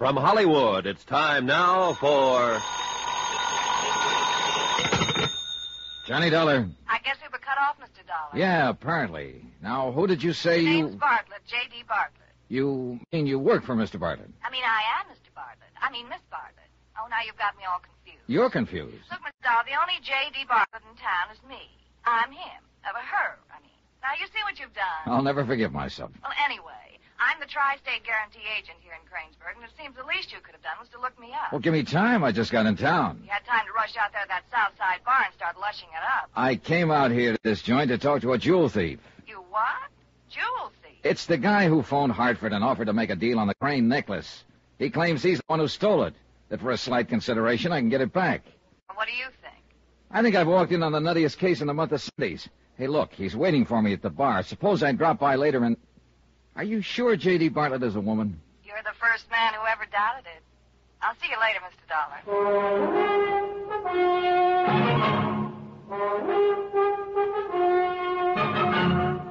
From Hollywood, it's time now for... Johnny Dollar. I guess we were cut off, Mr. Dollar. Yeah, apparently. Now, who did you say His you... name's Bartlett, J.D. Bartlett. You mean you work for Mr. Bartlett? I mean, I am Mr. Bartlett. I mean, Miss Bartlett. Oh, now you've got me all confused. You're confused. Look, Mr. Dollar, the only J.D. Bartlett in town is me. I'm him. Her, I mean. Now, you see what you've done. I'll never forgive myself. Well, anyway, I'm the tri-state guarantee agent here in Kranesburg, and it seems the least you could have done was to look me up. Well, give me time. I just got in town. You had time to rush out there to that south side bar and start lushing it up. I came out here to this joint to talk to a jewel thief. You what? Jewel thief? It's the guy who phoned Hartford and offered to make a deal on the Crane necklace. He claims he's the one who stole it, that for a slight consideration I can get it back. Well, what do you think? I think I've walked in on the nuttiest case in the month of Sundays. Hey, look, he's waiting for me at the bar. Suppose I drop by later and... Are you sure J.D. Bartlett is a woman? You're the first man who ever doubted it. I'll see you later, Mr. Dollar.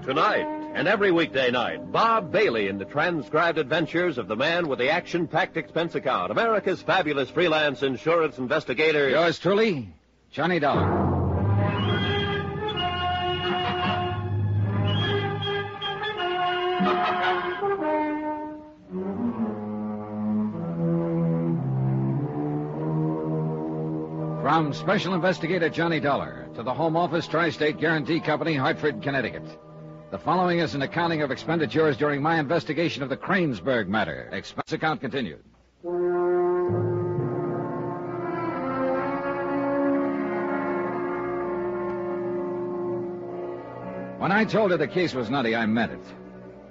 Tonight and every weekday night, Bob Bailey in the transcribed adventures of the man with the action-packed expense account, America's fabulous freelance insurance investigator. Yours truly, Johnny Dollar. From Special Investigator Johnny Dollar to the Home Office Tri-State Guarantee Company, Hartford, Connecticut. The following is an accounting of expenditures during my investigation of the Kranesburg matter. Expense account continued. When I told her the case was nutty, I meant it.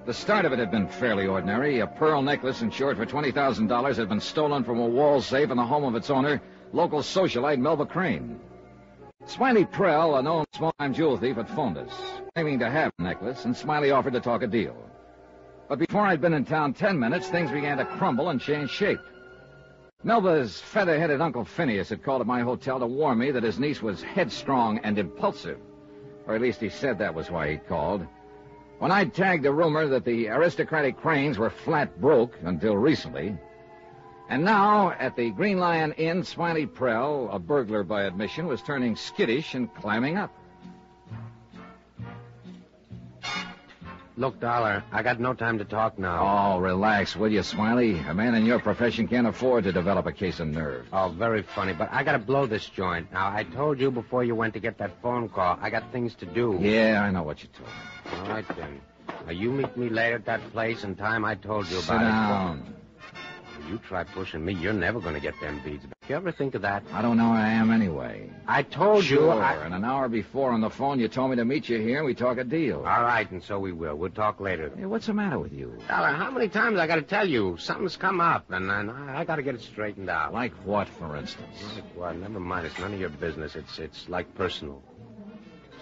The start of it had been fairly ordinary. A pearl necklace insured for $20,000 had been stolen from a wall safe in the home of its owner, local socialite Melba Crane. Smiley Prell, a known small-time jewel thief, had phoned us, claiming to have the necklace, and Smiley offered to talk a deal. But before I'd been in town 10 minutes, things began to crumble and change shape. Melba's feather-headed Uncle Phineas had called at my hotel to warn me that his niece was headstrong and impulsive. Or at least he said that was why he'd called. When I'd tagged the rumor that the aristocratic Cranes were flat broke until recently... And now, at the Green Lion Inn, Smiley Prell, a burglar by admission, was turning skittish and climbing up. Look, Dollar, I got no time to talk now. Oh, relax, will you, Smiley? A man in your profession can't afford to develop a case of nerves. Oh, very funny, but I gotta blow this joint. Now, I told you before you went to get that phone call, I got things to do. Yeah, I know what you told me. All right, then. Now, you meet me later at that place in time I told you about. Sit down. You try pushing me, you're never going to get them beads back. You ever think of that? I don't know where I am anyway. I told you... Sure, and an hour before on the phone you told me to meet you here and we talk a deal. All right, and so we will. We'll talk later. Hey, what's the matter with you? Dollar, how many times I got to tell you? Something's come up, and I got to get it straightened out. Like what, for instance? Like what? Never mind. It's none of your business. It's like personal.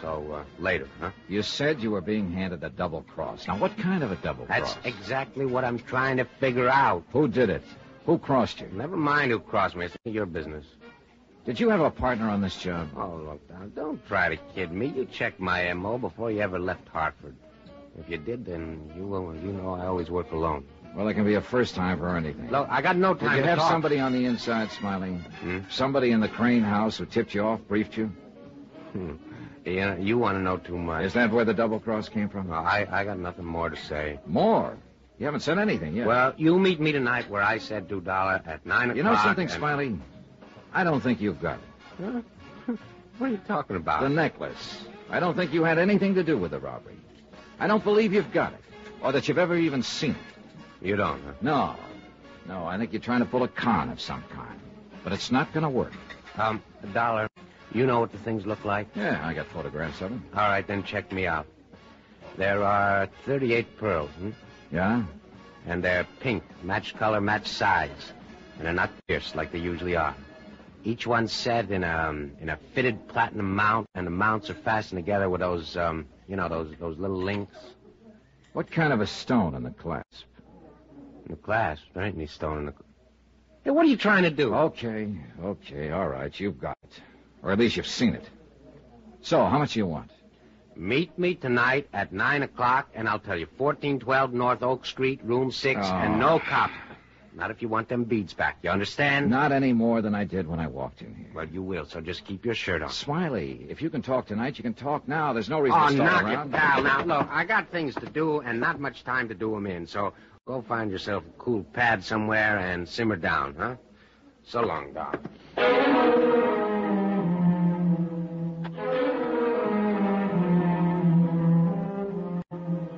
So, later, huh? You said you were being handed a double cross. Now, what kind of a double cross? That's exactly what I'm trying to figure out. Who did it? Who crossed you? Never mind who crossed me. It's none of your business. Did you have a partner on this job? Oh, look, now, don't try to kid me. You checked my M.O. before you ever left Hartford. If you did, then you know I always work alone. Well, there can be a first time for anything. Look, I got no time to Did you have talk. somebody on the inside, Smiley? Somebody in the Crane house who tipped you off, briefed you? You want to know too much. Is that where the double cross came from? Well, I got nothing more to say. More? You haven't said anything yet. Well, you meet me tonight where I said $2 at 9 o'clock. You know something, Smiley? I don't think you've got it. Huh? What are you talking about? The necklace. I don't think you had anything to do with the robbery. I don't believe you've got it, or that you've ever even seen it. You don't, huh? No, I think you're trying to pull a con of some kind. But it's not going to work. $1, you know what the things look like? Yeah, I got photographs of them. All right, then check me out. There are 38 pearls, Yeah? And they're pink, match color, match size. And they're not pierced like they usually are. Each one's set in a fitted platinum mount, and the mounts are fastened together with those, those little links. What kind of a stone in the clasp? In the clasp? There ain't any stone in the... Hey, what are you trying to do? Okay, all right, you've got it. Or at least you've seen it. So, how much do you want? Meet me tonight at 9 o'clock, and I'll tell you, 1412 North Oak Street, room 6, and no cop. Not if you want them beads back. You understand? Not any more than I did when I walked in here. Well, you will, so just keep your shirt on. Smiley, if you can talk tonight, you can talk now. There's no reason Oh, to stall knock around. it, pal. Now, look, I got things to do and not much time to do them in, so go find yourself a cool pad somewhere and simmer down, huh? So long, Doc.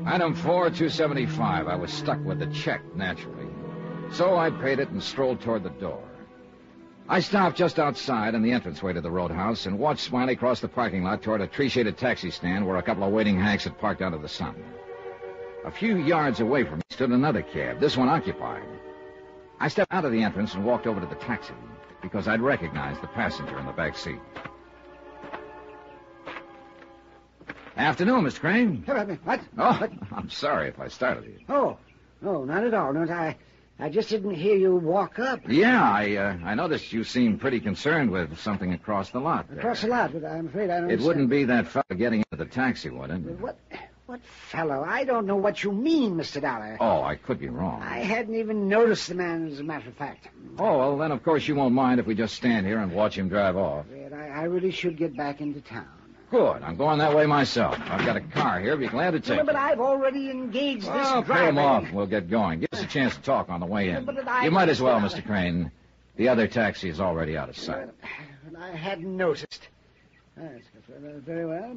Item 4, $275. I was stuck with the check, naturally. So I paid it and strolled toward the door. I stopped just outside in the entranceway to the roadhouse and watched Smiley cross the parking lot toward a tree-shaded taxi stand where a couple of waiting hacks had parked out of the sun. A few yards away from me stood another cab, this one occupied. I stepped out of the entrance and walked over to the taxi because I'd recognized the passenger in the back seat. Afternoon, Mr. Crane. What? Oh, What? I'm sorry if I startled you. Oh, no, not at all. No, I just didn't hear you walk up. Yeah, I noticed you seemed pretty concerned with something across the lot there. Across the lot, but I'm afraid I don't. It wouldn't be that fellow getting into the taxi, would it? What fellow? I don't know what you mean, Mr. Dollar. Oh, I could be wrong. I hadn't even noticed the man, as a matter of fact. Oh, well, then, of course, you won't mind if we just stand here and watch him drive off. But I really should get back into town. Good. I'm going that way myself. I've got a car here. Be glad to take But it. I've already engaged this Well, driver. pay him off and we'll get going. Give us a chance to talk on the way in. But You might as well, Mr. Crane. The other taxi is already out of sight. But I hadn't noticed. That's very well.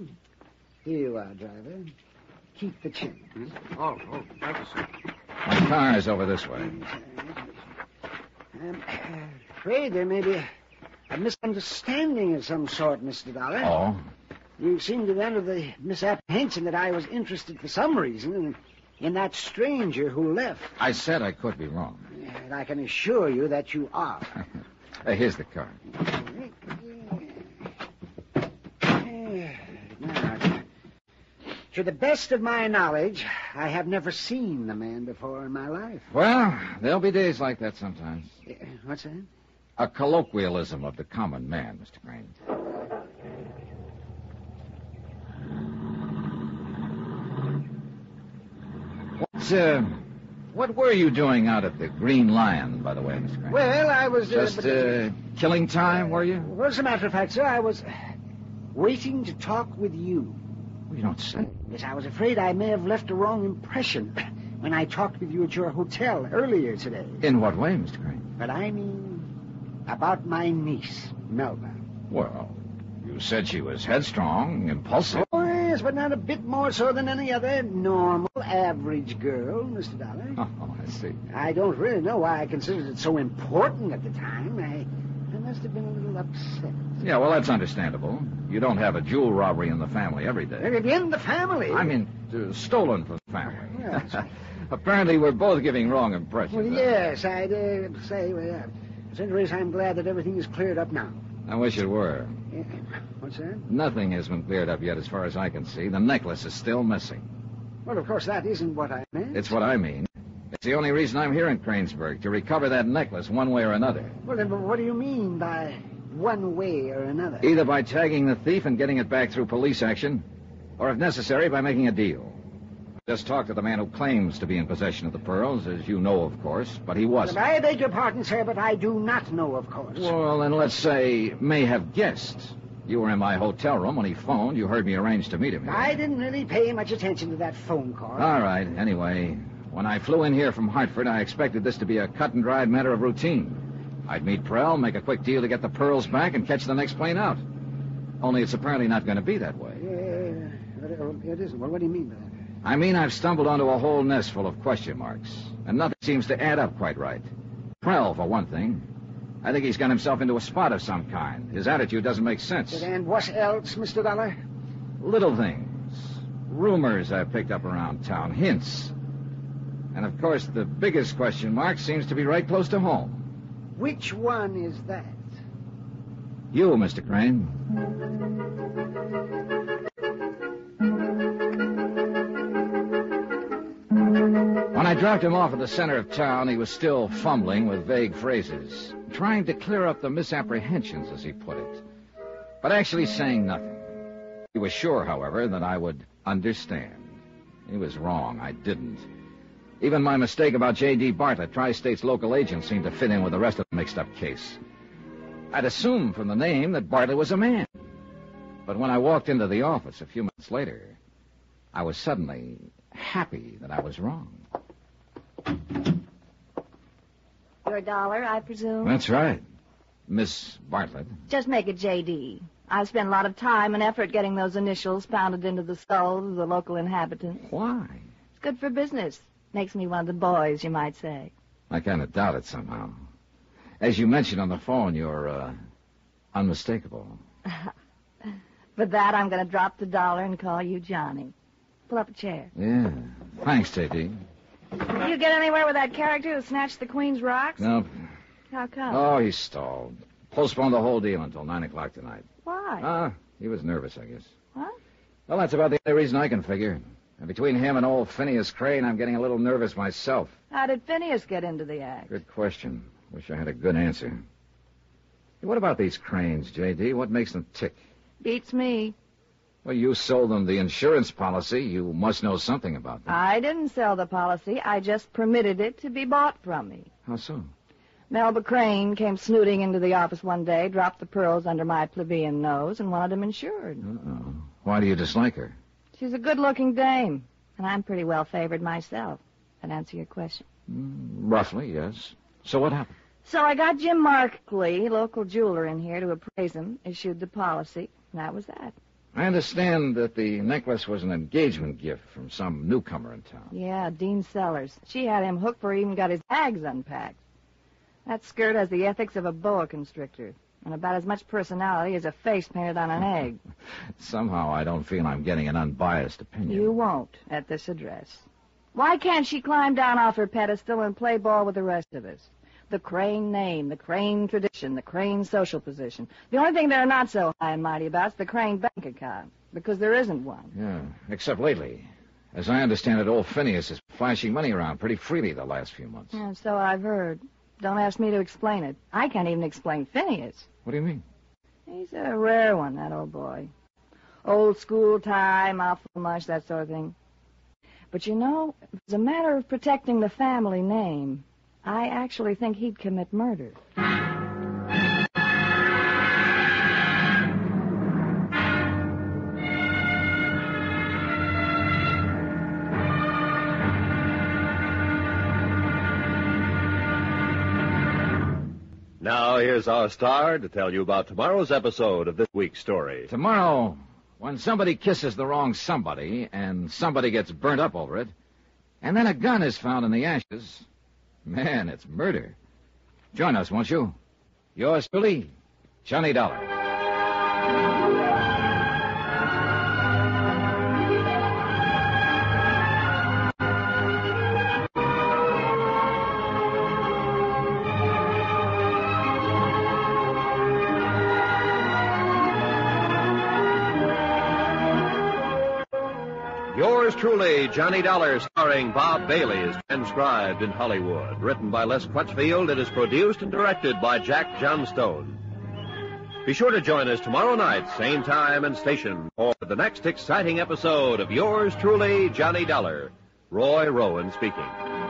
Here you are, driver. Keep the change. Oh, thank you, sir. My car is over this way. I'm afraid there may be a misunderstanding of some sort, Mr. Dollar. Oh? You seem to be under the misapprehension that I was interested for some reason in that stranger who left. I said I could be wrong. And I can assure you that you are. Here's the car. Now, to the best of my knowledge, I have never seen the man before in my life. Well, there'll be days like that sometimes. What's that? A colloquialism of the common man, Mr. Crane. What were you doing out at the Green Lion, by the way, Mr. Crane? Well, I was... Just killing time, were you? Well, as a matter of fact, sir, I was waiting to talk with you. You don't say. Yes, I was afraid I may have left a wrong impression when I talked with you at your hotel earlier today. In what way, Mr. Crane? But I mean about my niece, Melba. Well, you said she was headstrong, impulsive. Oh, yes, but not a bit more so than any other normal, average girl, Mr. Dollar. Oh, I see. I don't really know why I considered it so important at the time. I must have been a little upset. Yeah, well, that's understandable. You don't have a jewel robbery in the family every day. In the family? I mean, stolen from the family. Yes. Apparently, we're both giving wrong impressions. Well, yes, I dare say. Well, at any rate, I'm glad that everything is cleared up now. I wish it were. What's that? Nothing has been cleared up yet as far as I can see. The necklace is still missing. Well, of course, that isn't what I meant. It's what I mean. It's the only reason I'm here in Kranesburg, to recover that necklace one way or another. Well, then, what do you mean by one way or another? Either by tagging the thief and getting it back through police action, or if necessary, by making a deal. Just talked to the man who claims to be in possession of the pearls, as you know, of course, but he wasn't. I beg your pardon, sir, but I do not know, of course. Well, then let's say, may have guessed. You were in my hotel room when he phoned. You heard me arrange to meet him here. I didn't really pay much attention to that phone call. All right. Anyway, when I flew in here from Hartford, I expected this to be a cut-and-dried matter of routine. I'd meet Prell, make a quick deal to get the pearls back, and catch the next plane out. Only it's apparently not going to be that way. It isn't. Well, what do you mean by that? I mean, I've stumbled onto a whole nest full of question marks, and nothing seems to add up quite right. Prell, for one thing. I think he's got himself into a spot of some kind. His attitude doesn't make sense. And what else, Mr. Dollar? Little things. Rumors I've picked up around town. Hints. And, of course, the biggest question mark seems to be right close to home. Which one is that? You, Mr. Crane. When I dropped him off at the center of town, he was still fumbling with vague phrases, trying to clear up the misapprehensions, as he put it, but actually saying nothing. He was sure, however, that I would understand. He was wrong. I didn't. Even my mistake about J.D. Bartlett, Tri-State's local agent, seemed to fit in with the rest of the mixed-up case. I'd assumed from the name that Bartlett was a man. But when I walked into the office a few minutes later, I was suddenly happy that I was wrong. Your dollar, I presume? That's right. Miss Bartlett. Just make it J.D. I've spent a lot of time and effort getting those initials pounded into the skulls of the local inhabitants. Why? It's good for business. Makes me one of the boys, you might say. I kind of doubt it somehow. As you mentioned on the phone, you're, unmistakable. For that, I'm going to drop the dollar and call you Johnny. Pull up a chair. Yeah. Thanks, J.D. You get anywhere with that character who snatched the Queen's rocks? Nope. How come? Oh, he stalled. Postponed the whole deal until 9 o'clock tonight. Why? He was nervous, I guess. What? Well, that's about the only reason I can figure. And between him and old Phineas Crane, I'm getting a little nervous myself. How did Phineas get into the act? Good question. Wish I had a good answer. Hey, what about these Cranes, J.D.? What makes them tick? Beats me. Well, you sold them the insurance policy. You must know something about them. I didn't sell the policy. I just permitted it to be bought from me. How so? Melba Crane came snooting into the office one day, dropped the pearls under my plebeian nose, and wanted them insured. Uh-oh. Why do you dislike her? She's a good-looking dame, and I'm pretty well favored myself. That answer your question? Roughly, yes. So what happened? So I got Jim Markley, local jeweler, in here to appraise him, issued the policy, and that was that. I understand that the necklace was an engagement gift from some newcomer in town. Yeah, Dean Sellers. She had him hooked before he even got his bags unpacked. That skirt has the ethics of a boa constrictor, and about as much personality as a face painted on an egg. Somehow I don't feel I'm getting an unbiased opinion. You won't at this address. Why can't she climb down off her pedestal and play ball with the rest of us? The Crane name, the Crane tradition, the Crane social position. The only thing they're not so high and mighty about is the Crane bank account, because there isn't one. Yeah, except lately. As I understand it, old Phineas is flashing money around pretty freely the last few months. Yeah, so I've heard. Don't ask me to explain it. I can't even explain Phineas. What do you mean? He's a rare one, that old boy. Old school tie, mouthful mush, that sort of thing. But you know, it's a matter of protecting the family name. I actually think he'd commit murder. Now, here's our star to tell you about tomorrow's episode of this week's story. Tomorrow, when somebody kisses the wrong somebody, and somebody gets burnt up over it, and then a gun is found in the ashes, man, it's murder. Join us, won't you? Yours truly, Johnny Dollar. Yours truly, Johnny Dollar, starring Bob Bailey, is transcribed in Hollywood. Written by Les Crutchfield, it is produced and directed by Jack Johnstone. Be sure to join us tomorrow night, same time and station, for the next exciting episode of Yours truly, Johnny Dollar. Roy Rowan speaking.